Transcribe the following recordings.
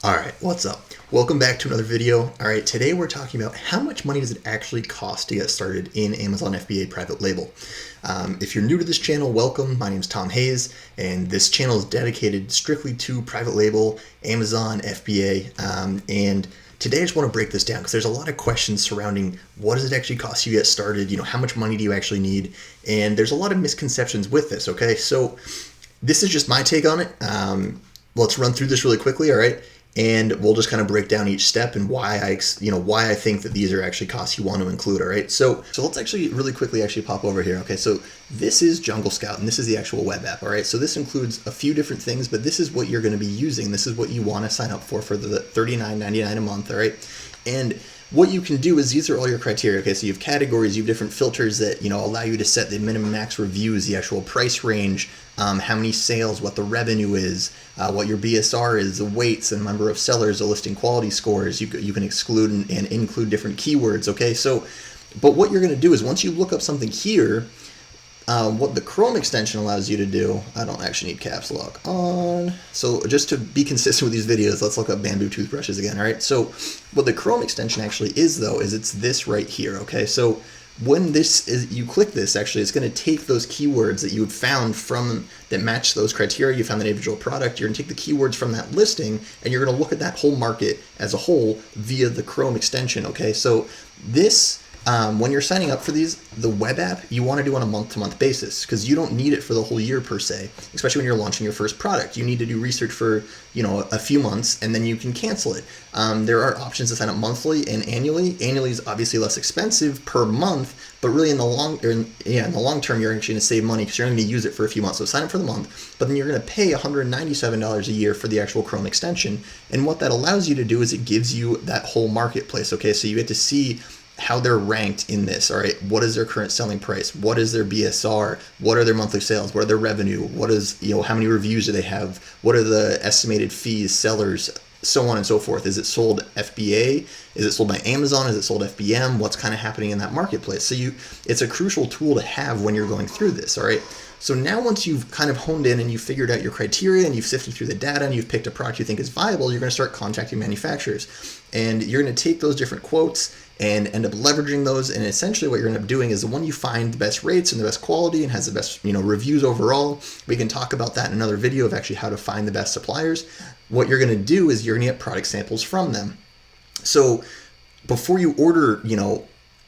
All right, what's up? Welcome back to another video. All right, today we're talking about how much money does it actually cost to get started in Amazon FBA private label. If you're new to this channel, welcome. My name is Tom Hayes, and this channel is dedicated strictly to private label, Amazon, FBA, and today I just want to break this down because there's a lot of questions surrounding what does it actually cost you to get started, how much money do you actually need, and there's a lot of misconceptions with this, okay? So this is just my take on it. Let's run through this really quickly, all right? And we'll just kind of break down each step and why I think that these are actually costs you want to include, all right? So let's actually really quickly pop over here, okay? So this is Jungle Scout, and this is the actual web app, all right? So this includes a few different things, but this is what you're going to be using. This is what you want to sign up for the $39.99 a month, all right? And what you can do is these are all your criteria, okay? So you have categories, you have different filters that, allow you to set the minimum max reviews, the actual price range, how many sales, what the revenue is, what your BSR is, the weights, the number of sellers, the listing quality scores. You can exclude and include different keywords, okay? So, but what you're gonna do is once you look up something here, what the Chrome extension allows you to do, I don't actually need caps lock on. So just to be consistent with these videos, let's look up bamboo toothbrushes again, all right? So what the Chrome extension actually is though, is it's this right here, okay? So when you click this, actually, it's going to take those keywords that you had found that match those criteria. You found that individual product. You're going to take the keywords from that listing, and you're going to look at that whole market as a whole via the Chrome extension. Okay, so this. When you're signing up for the web app, you want to do on a month-to-month basis because you don't need it for the whole year per se, especially when you're launching your first product. You need to do research for, a few months and then you can cancel it. There are options to sign up monthly and annually. Annually is obviously less expensive per month, but really in the long term, you're actually going to save money because you're going to use it for a few months. So sign up for the month, but then you're going to pay $197 a year for the actual Chrome extension. And what that allows you to do is it gives you that whole marketplace. Okay, so you get to see how they're ranked in this, all right? What is their current selling price? What is their BSR? What are their monthly sales? What are their revenue? What is, how many reviews do they have? What are the estimated fees, sellers, so on and so forth? Is it sold FBA? Is it sold by Amazon? Is it sold FBM? What's kind of happening in that marketplace? So it's a crucial tool to have when you're going through this, all right? So now once you've kind of honed in and you've figured out your criteria and you've sifted through the data and you've picked a product you think is viable, you're going to start contacting manufacturers. And you're going to take those different quotes and end up leveraging those. And essentially what you're going to end up doing is the one you find the best rates and the best quality and has the best reviews overall. We can talk about that in another video of actually how to find the best suppliers. What you're going to do is you're going to get product samples from them. So before you order,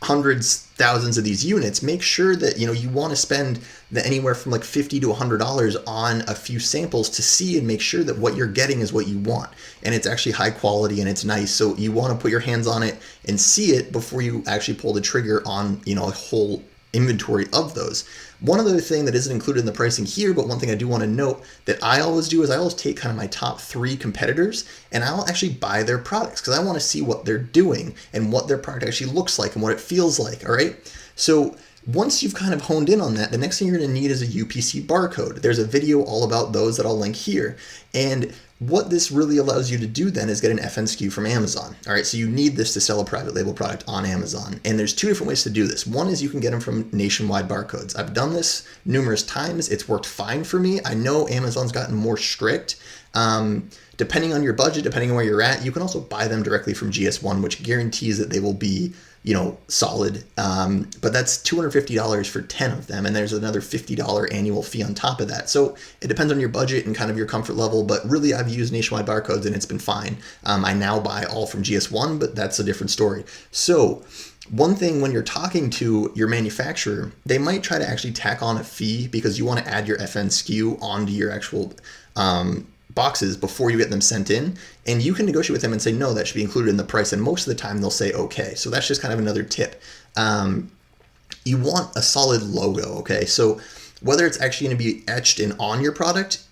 hundreds, thousands of these units, make sure that you want to spend anywhere from like $50 to $100 on a few samples to see and make sure that what you're getting is what you want and it's actually high quality and it's nice. So you want to put your hands on it and see it before you actually pull the trigger on a whole inventory of those. One other thing that isn't included in the pricing here, but one thing I do want to note that I always do is I always take kind of my top 3 competitors and I'll actually buy their products because I want to see what they're doing and what their product actually looks like and what it feels like, all right? So once you've kind of honed in on that, the next thing you're going to need is a UPC barcode. There's a video all about those that I'll link here. And what this really allows you to do then is get an FNSKU from Amazon. All right, so you need this to sell a private label product on Amazon. And there's 2 different ways to do this. One is you can get them from nationwide barcodes. I've done this numerous times. It's worked fine for me. I know Amazon's gotten more strict. Depending on your budget, depending on where you're at, you can also buy them directly from GS1, which guarantees that they will be solid. But that's $250 for 10 of them. And there's another $50 annual fee on top of that. So it depends on your budget and kind of your comfort level, but really I've used nationwide barcodes and it's been fine. I now buy all from GS1, but that's a different story. So one thing when you're talking to your manufacturer, they might try to actually tack on a fee because you want to add your FNSKU onto your actual, boxes before you get them sent in, and you can negotiate with them and say no, that should be included in the price, and most of the time they'll say okay. So that's just kind of another tip. You want a solid logo, okay? So whether it's actually going to be etched in on your product,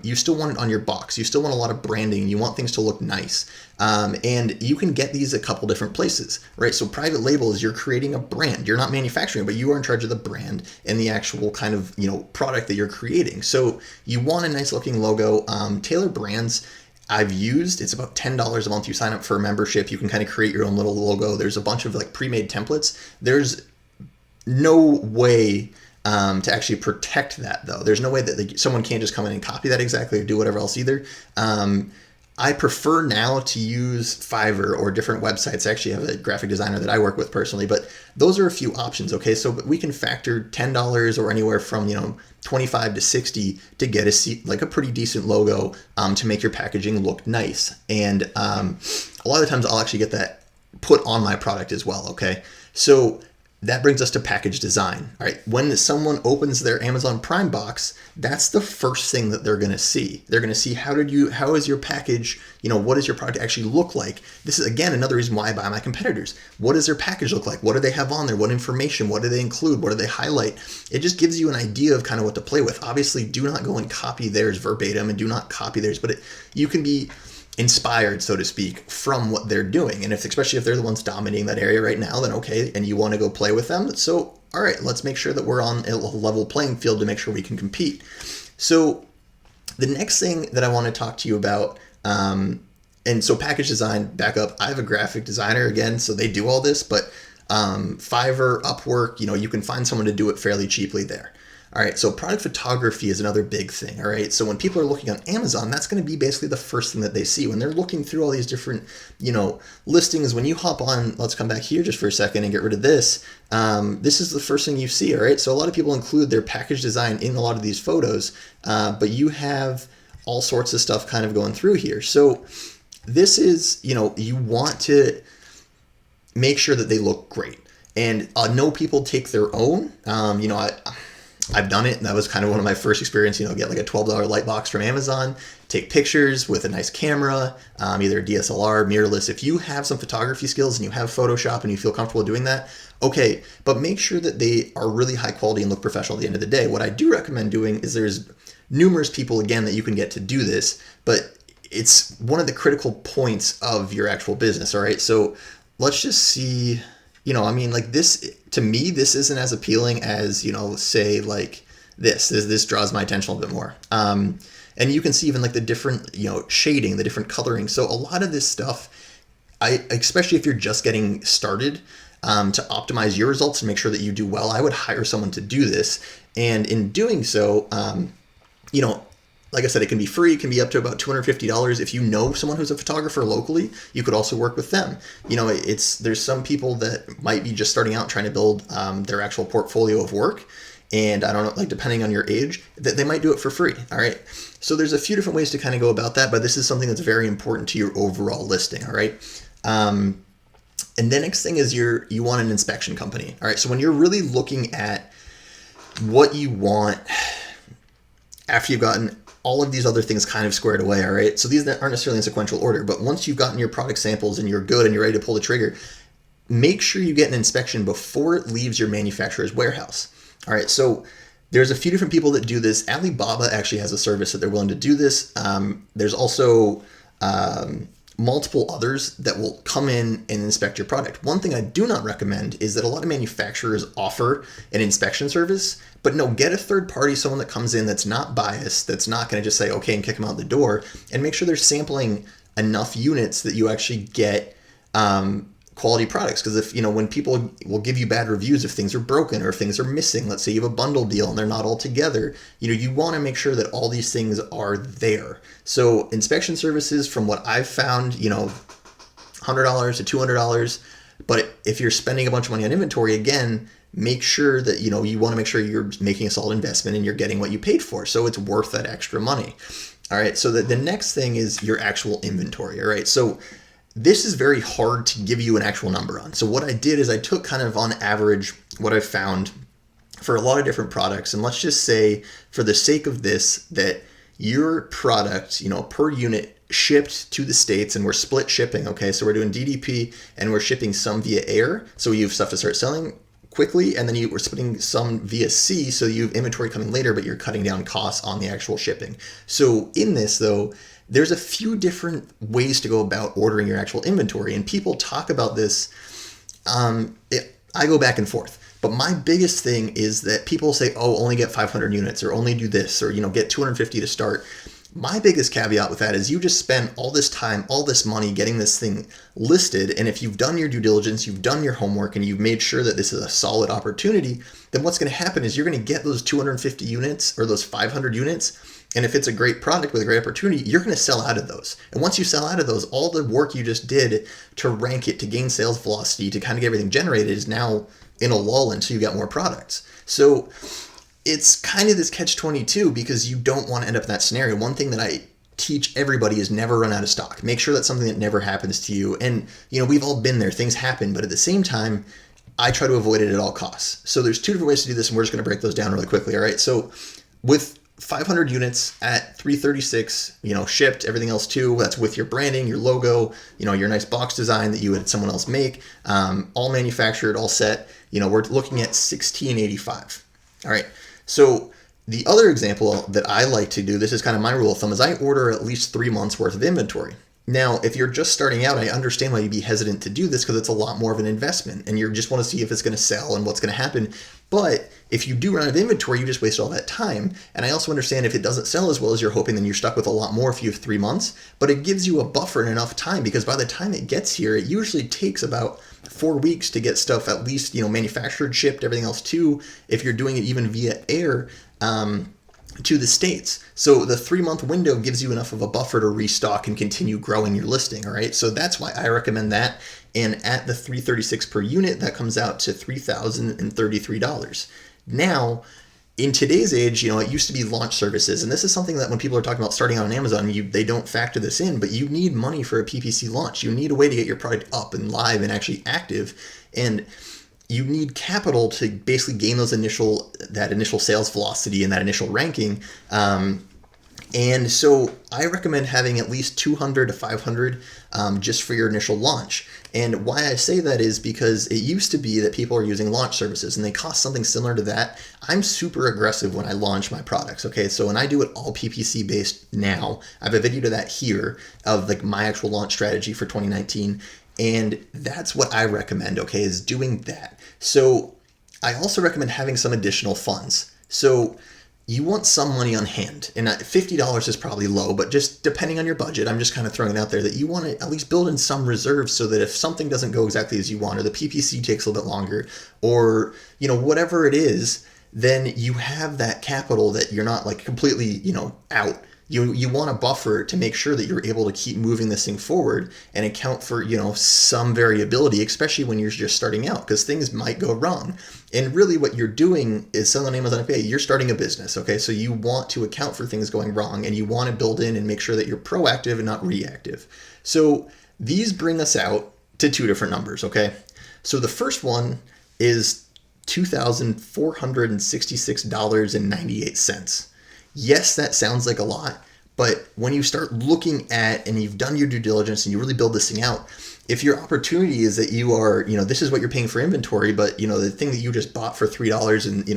you still want it on your box. You still want a lot of branding. You want things to look nice. And you can get these a couple different places, right? So private label is you're creating a brand. You're not manufacturing, but you are in charge of the brand and the actual kind of, product that you're creating. So you want a nice looking logo. Tailor Brands I've used, it's about $10 a month. You sign up for a membership. You can kind of create your own little logo. There's a bunch of like pre-made templates. There's no way to actually protect that though. There's no way that someone can't just come in and copy that exactly or do whatever else either. I prefer now to use Fiverr or different websites. I actually have a graphic designer that I work with personally, but those are a few options. Okay, so we can factor $10 or anywhere from 25 to 60 to get a pretty decent logo to make your packaging look nice. And a lot of the times I'll actually get that put on my product as well. Okay, so that brings us to package design. All right, when someone opens their Amazon Prime box, that's the first thing that they're going to see. They're going to see how is your package, what does your product actually look like? This is again another reason why I buy my competitors. What does their package look like? What do they have on there? What information? What do they include? What do they highlight? It just gives you an idea of kind of what to play with. Obviously, do not go and copy theirs verbatim and do not copy theirs, but you can be inspired, so to speak, from what they're doing. And especially if they're the ones dominating that area right now, then okay, and you want to go play with them. So, all right, let's make sure that we're on a level playing field to make sure we can compete. So the next thing that I want to talk to you about, and so package design, back up, I have a graphic designer again, so they do all this, but Fiverr, Upwork, you can find someone to do it fairly cheaply there. All right, so product photography is another big thing, all right? So when people are looking on Amazon, that's gonna be basically the first thing that they see. When they're looking through all these different, listings, when you hop on, let's come back here just for a second and get rid of this. This is the first thing you see, all right? So a lot of people include their package design in a lot of these photos, but you have all sorts of stuff kind of going through here. So this is, you want to make sure that they look great. And no people take their own, I've done it, and that was kind of one of my first experience, get like a $12 light box from Amazon, take pictures with a nice camera, either a DSLR, mirrorless. If you have some photography skills and you have Photoshop and you feel comfortable doing that, okay, but make sure that they are really high quality and look professional at the end of the day. What I do recommend doing is there's numerous people, again, that you can get to do this, but it's one of the critical points of your actual business, all right? So let's just see... this, to me, this isn't as appealing as, say like this draws my attention a little bit more. And you can see even like the different, shading, the different coloring. So a lot of this stuff, especially if you're just getting started, to optimize your results and make sure that you do well, I would hire someone to do this. And in doing so, like I said, it can be free. It can be up to about $250. If you know someone who's a photographer locally, you could also work with them. There's some people that might be just starting out trying to build their actual portfolio of work. And I don't know, like depending on your age, that they might do it for free. All right. So there's a few different ways to kind of go about that, but this is something that's very important to your overall listing. All right. And the next thing is you want an inspection company. All right. So when you're really looking at what you want after you've gotten all of these other things kind of squared away, all right? So these aren't necessarily in sequential order, but once you've gotten your product samples and you're good and you're ready to pull the trigger, make sure you get an inspection before it leaves your manufacturer's warehouse. All right, so there's a few different people that do this. Alibaba actually has a service that they're willing to do this. There's also multiple others that will come in and inspect your product. One thing I do not recommend is that a lot of manufacturers offer an inspection service, but no, get a third party, someone that comes in that's not biased, that's not going to just say okay and kick them out the door, and make sure they're sampling enough units that you actually get quality products. Because if when people will give you bad reviews if things are broken or if things are missing, let's say you have a bundle deal and they're not all together, you want to make sure that all these things are there. So inspection services, from what I've found, $100 to $200. But if you're spending a bunch of money on inventory, again, make sure that you want to make sure you're making a solid investment and you're getting what you paid for, so it's worth that extra money. All right, so the next thing is your actual inventory. All right, so this is very hard to give you an actual number on. So what I did is I took kind of on average what I found for a lot of different products, and let's just say for the sake of this that your product, per unit shipped to the States, and we're split shipping, okay? So we're doing DDP and we're shipping some via air, so you have stuff to start selling quickly, and then you were splitting some via sea, so you have inventory coming later, but you're cutting down costs on the actual shipping. So in this though, there's a few different ways to go about ordering your actual inventory, and people talk about this. I go back and forth, but my biggest thing is that people say, oh, only get 500 units, or only do this, or get 250 to start. My biggest caveat with that is you just spend all this time, all this money getting this thing listed, and if you've done your due diligence, you've done your homework, and you've made sure that this is a solid opportunity, then what's going to happen is you're going to get those 250 units or those 500 units, And if it's a great product with a great opportunity, you're going to sell out of those. And once you sell out of those, all the work you just did to rank it, to gain sales velocity, to kind of get everything generated is now in a lull until you get more products. So it's kind of this catch-22 because you don't want to end up in that scenario. One thing that I teach everybody is never run out of stock. Make sure that's something that never happens to you. And, we've all been there. Things happen. But at the same time, I try to avoid it at all costs. So there's two different ways to do this, and we're just going to break those down really quickly. All right. So with 500 units at $336, shipped, everything else too, that's with your branding, your logo, your nice box design that you had someone else make, all manufactured, all set, we're looking at $1,685. All right. So the other example that I like to do, this is kind of my rule of thumb, is I order at least 3 months worth of inventory. Now, if you're just starting out, I understand why you'd be hesitant to do this because it's a lot more of an investment and you just want to see if it's going to sell and what's going to happen. But if you do run out of inventory, you just waste all that time. And I also understand if it doesn't sell as well as you're hoping, then you're stuck with a lot more if you have 3 months. But it gives you a buffer and enough time because by the time it gets here, it usually takes about 4 weeks to get stuff at least, manufactured, shipped, everything else too, if you're doing it even via air. To the States. So the 3-month window gives you enough of a buffer to restock and continue growing your listing. All right. So that's why I recommend that. And at the $336 per unit, that comes out to $3,033. Now, in today's age, it used to be launch services. And this is something that when people are talking about starting on Amazon, they don't factor this in, but you need money for a PPC launch. You need a way to get your product up and live and actually active. And you need capital to basically gain that initial sales velocity and that initial ranking. And so I recommend having at least 200 to 500 just for your initial launch. And why I say that is because it used to be that people are using launch services and they cost something similar to that. I'm super aggressive when I launch my products. Okay, so when I do it all PPC based now, I have a video to that here of my actual launch strategy for 2019. And that's what I recommend, okay, is doing that. So I also recommend having some additional funds. So you want some money on hand, and $50 is probably low, but just depending on your budget, I'm just kind of throwing it out there that you want to at least build in some reserves so that if something doesn't go exactly as you want, or the PPC takes a little bit longer, or, whatever it is, then you have that capital that you're not completely, out. You want a buffer to make sure that you're able to keep moving this thing forward and account for, some variability, especially when you're just starting out, because things might go wrong. And really what you're doing is selling on Amazon FBA. You're starting a business, okay? So you want to account for things going wrong and you want to build in and make sure that you're proactive and not reactive. So these bring us out to two different numbers, okay? So the first one is $2,466.98. Yes, that sounds like a lot, but when you start looking at and you've done your due diligence and you really build this thing out, if your opportunity is that you are, this is what you're paying for inventory, but the thing that you just bought for $3 and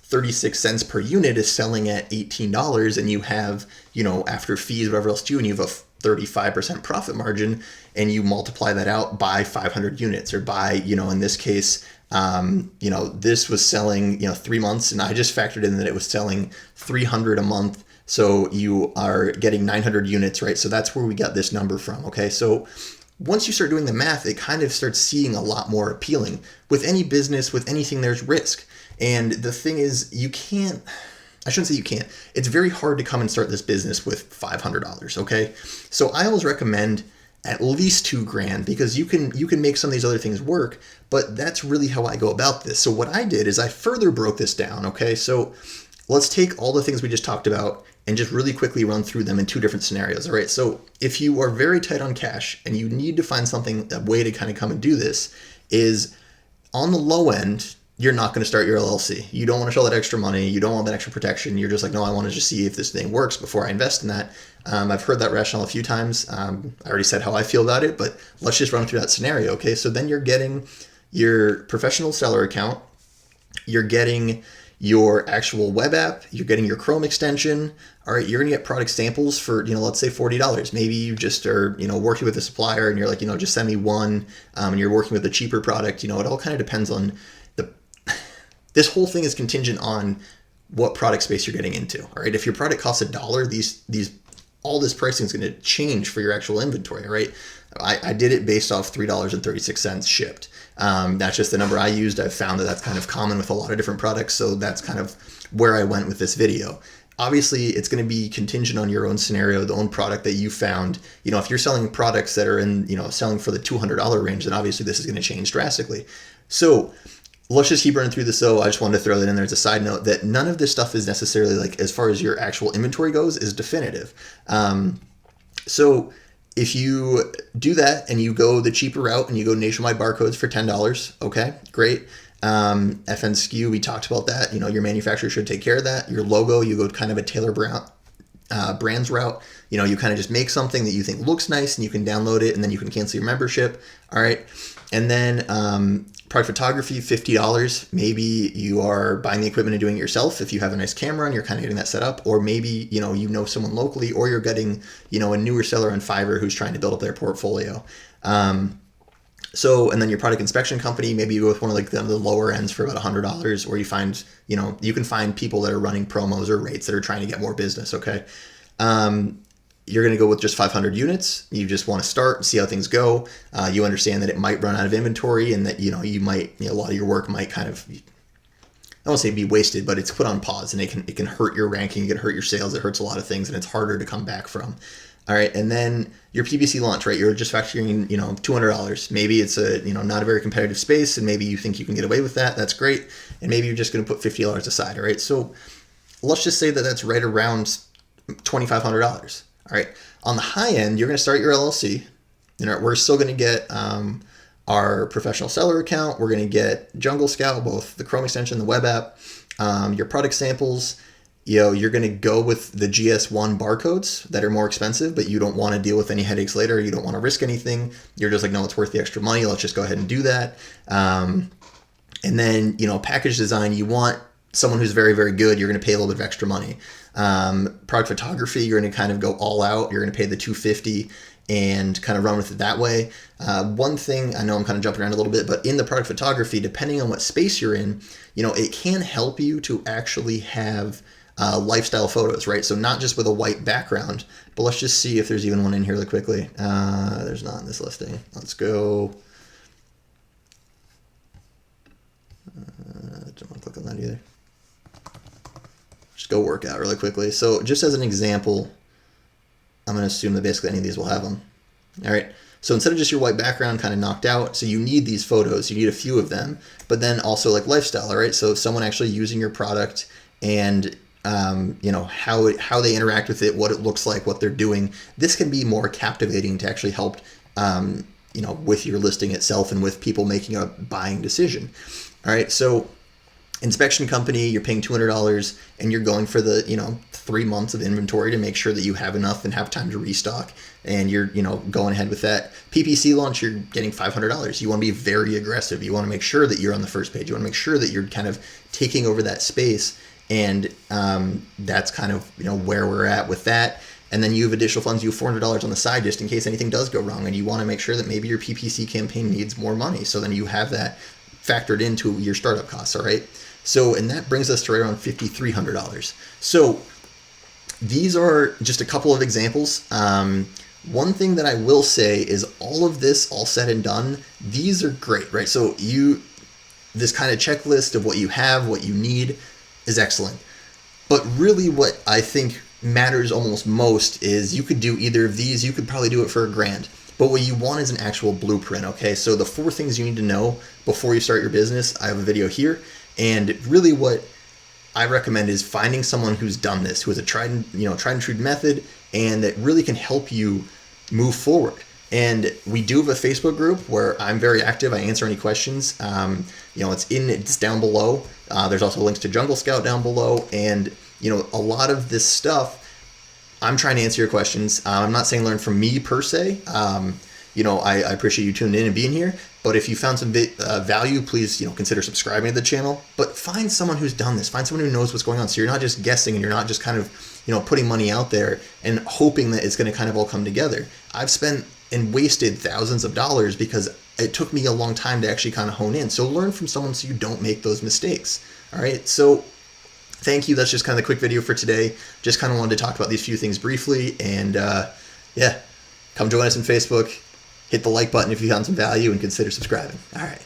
36 cents per unit is selling at $18 and you have, after fees, whatever else too, and you have a 35% profit margin and you multiply that out by 500 units or by, in this case, this was selling, 3 months, and I just factored in that it was selling 300 a month. So you are getting 900 units, right? So that's where we got this number from. Okay. So once you start doing the math, it kind of starts seeing a lot more appealing. With any business, with anything, there's risk. And the thing is, I shouldn't say you can't. It's very hard to come and start this business with $500. Okay. So I always recommend at least $2,000 because you can make some of these other things work, but that's really how I go about this. So what I did is I further broke this down. Okay. So let's take all the things we just talked about and just really quickly run through them in two different scenarios. All right. So if you are very tight on cash and you need to find a way to kind of come and do this, is on the low end, you're not going to start your LLC. You don't want to show that extra money. You don't want that extra protection. You're just like, no, I want to just see if this thing works before I invest in that. I've heard that rationale a few times. I already said how I feel about it, but let's just run through that scenario. Okay. So then you're getting your professional seller account. You're getting your actual web app. You're getting your Chrome extension. All right. You're going to get product samples for, let's say $40. Maybe you just are, working with a supplier and you're like, just send me one, and you're working with a cheaper product. It all kind of depends on this whole thing is contingent on what product space you're getting into. All right. If your product costs $1, all this pricing is going to change for your actual inventory. All right. I did it based off $3.36 shipped. That's just the number I used. I've found that that's kind of common with a lot of different products. So that's kind of where I went with this video. obviously it's going to be contingent on your own scenario, the own product that you found. If you're selling products that are in, selling for the $200 range, then obviously this is going to change drastically. So let's just keep running through this though. I just wanted to throw that in there as a side note that none of this stuff is necessarily, like, as far as your actual inventory goes, is definitive. So if you do that and you go the cheaper route and you go nationwide barcodes for $10, okay, great. FN SKU, we talked about that. Your manufacturer should take care of that. Your logo, you go kind of a Taylor Brands route. You kind of just make something that you think looks nice and you can download it and then you can cancel your membership. All right. And then product photography, $50. Maybe you are buying the equipment and doing it yourself if you have a nice camera and you're kind of getting that set up. Or maybe, you know someone locally, or you're getting, a newer seller on Fiverr who's trying to build up their portfolio. And then your product inspection company, maybe you go with one of the lower ends for about $100, or you find, you can find people that are running promos or rates that are trying to get more business. Okay. You're going to go with just 500 units. You just want to start and see how things go. You understand that it might run out of inventory and that, you might, a lot of your work might kind of, I won't say be wasted, but it's put on pause and it can hurt your ranking, it can hurt your sales, it hurts a lot of things, and it's harder to come back from. All right. And then your PPC launch, right? You're just factoring, $200. Maybe it's a, not a very competitive space, and maybe you think you can get away with that. That's great. And maybe you're just going to put $50 aside. All right. So let's just say that that's right around $2,500. All right. On the high end, you're going to start your LLC. We're still going to get our professional seller account. We're going to get Jungle Scout, both the Chrome extension, the web app, your product samples. You're going to go with the GS1 barcodes that are more expensive, but you don't want to deal with any headaches later. You don't want to risk anything. You're just like, no, it's worth the extra money. Let's just go ahead and do that. And then, package design, you want someone who's very, very good. You're going to pay a little bit of extra money. Product photography, you're going to kind of go all out. You're going to pay the $250 and kind of run with it that way. One thing, I know I'm kind of jumping around a little bit, but in the product photography, depending on what space you're in, it can help you to actually have lifestyle photos, right? So not just with a white background, but let's just see if there's even one in here really quickly. There's not in this listing. Let's go. Don't want to click on that either. Just go workout really quickly. So just as an example, I'm going to assume that basically any of these will have them. All right. So instead of just your white background kind of knocked out, so you need these photos, you need a few of them, but then also like lifestyle, all right? So someone actually using your product and how they interact with it, what it looks like, what they're doing. This can be more captivating to actually help, with your listing itself and with people making a buying decision. All right. So inspection company, you're paying $200 and you're going for the, 3 months of inventory to make sure that you have enough and have time to restock. And you're, going ahead with that. PPC launch, you're getting $500. You want to be very aggressive. You want to make sure that you're on the first page. You want to make sure that you're kind of taking over that space. And that's kind of, where we're at with that. And then you have additional funds, you have $400 on the side just in case anything does go wrong. And you want to make sure that maybe your PPC campaign needs more money. So then you have that factored into your startup costs, all right? So, and that brings us to right around $5,300. So these are just a couple of examples. One thing that I will say is all of this, all said and done, these are great, right? So this kind of checklist of what you have, what you need is excellent. But really what I think matters almost most is you could do either of these. You could probably do it for $1,000. But what you want is an actual blueprint, okay? So the 4 things you need to know before you start your business, I have a video here. And really what I recommend is finding someone who's done this, who has a tried and true method, and that really can help you move forward. And we do have a Facebook group where I'm very active. I answer any questions. It's down below. There's also links to Jungle Scout down below. And, a lot of this stuff, I'm trying to answer your questions. I'm not saying learn from me per se. I appreciate you tuning in and being here. But if you found some value, please, consider subscribing to the channel. But find someone who's done this. Find someone who knows what's going on. So you're not just guessing and you're not just kind of, putting money out there and hoping that it's going to kind of all come together. I've spent and wasted thousands of dollars because it took me a long time to actually kind of hone in. So learn from someone so you don't make those mistakes. All right. So thank you. That's just kind of the quick video for today. Just kind of wanted to talk about these few things briefly. And come join us on Facebook. Hit the like button if you found some value and consider subscribing. All right.